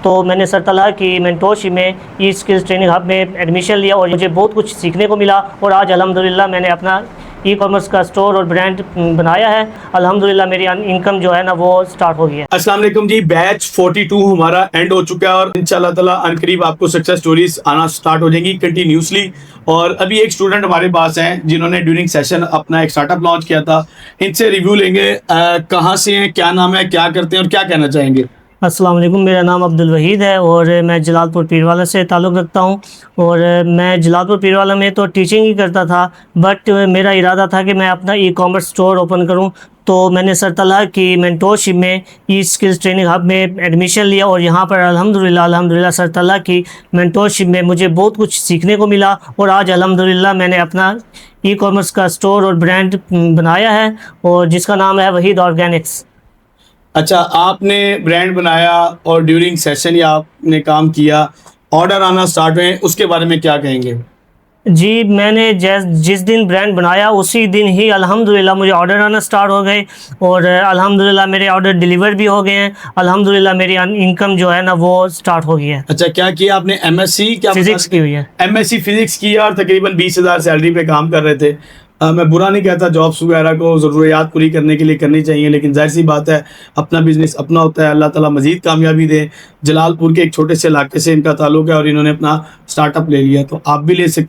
تو میں نے سرطلع کی مینٹورشپ میں ای اسکلز ٹریننگ ہب میں ایڈمیشن لیا اور مجھے بہت کچھ سیکھنے کو ملا، اور آج الحمدللہ میں نے اپنا ای کامرس کا اسٹور اور برانڈ بنایا ہے۔ الحمدللہ میری انکم جو ہے نا وہ سٹارٹ ہو گئی ہے۔ السلام علیکم جی، بیچ 42 ہمارا اینڈ ہو چکا ہے اور انشاءاللہ تعالیٰ ان قریب آپ کو سکسیس سٹوریز آنا سٹارٹ ہو جائیں گی کنٹینیوسلی۔ اور ابھی ایک اسٹوڈنٹ ہمارے پاس ہیں جنہوں نے ڈیورنگ سیشن اپنا ایک اسٹارٹ اپ لانچ کیا تھا، ان سے ریویو لیں گے کہاں سے ہیں، کیا نام ہے، کیا کرتے ہیں اور کیا کہنا چاہیں گے۔ السلام علیکم، میرا نام عبدالوحید ہے اور میں جلال پور پیروالا سے تعلق رکھتا ہوں، اور میں جلال پور پیروالا میں تو ٹیچنگ ہی کرتا تھا، بٹ میرا ارادہ تھا کہ میں اپنا ای کامرس اسٹور اوپن کروں، تو میں نے سرطلع کی مینٹورشپ میں ای اسکلز ٹریننگ ہب میں ایڈمیشن لیا، اور یہاں پر الحمدللہ سرطلع کی مینٹورشپ میں مجھے بہت کچھ سیکھنے کو ملا، اور آج الحمدللہ میں نے اپنا ای کامرس کا اسٹور اور برانڈ بنایا ہے، اور جس کا نام ہے وحید آرگینکس۔ اچھا، آپ نے برانڈ بنایا اور ڈیورنگ سیشن یا آپ نے کام کیا، آرڈر آنا سٹارٹ ہوئے، اس کے بارے میں کیا کہیں گے؟ جی، میں نے جس دن برانڈ بنایا اسی دن ہی الحمدللہ مجھے آرڈر آنا سٹارٹ ہو گئے، اور الحمدللہ میرے آرڈر ڈیلیور بھی ہو گئے ہیں۔ الحمدللہ میری انکم جو ہے نا وہ سٹارٹ ہو گئی ہے۔ اچھا، کیا کیا آپ نے؟ ایم ایس سی فزکس کی ہوئی ہے۔ ایم ایس سی فزکس کی اور تقریباً 20,000 سیلری پہ کام کر رہے تھے۔ میں برا نہیں کہتا، جابس وغیرہ کو ضروریات پوری کرنے کے لیے کرنی چاہیے، لیکن ظاہر سی بات ہے اپنا بزنس اپنا ہوتا ہے۔ اللہ تعالیٰ مزید کامیابی دے۔ جلال پور کے ایک چھوٹے سے علاقے سے ان کا تعلق ہے اور انہوں نے اپنا اسٹارٹ اپ لے لیا، تو آپ بھی لے سکتے ہیں۔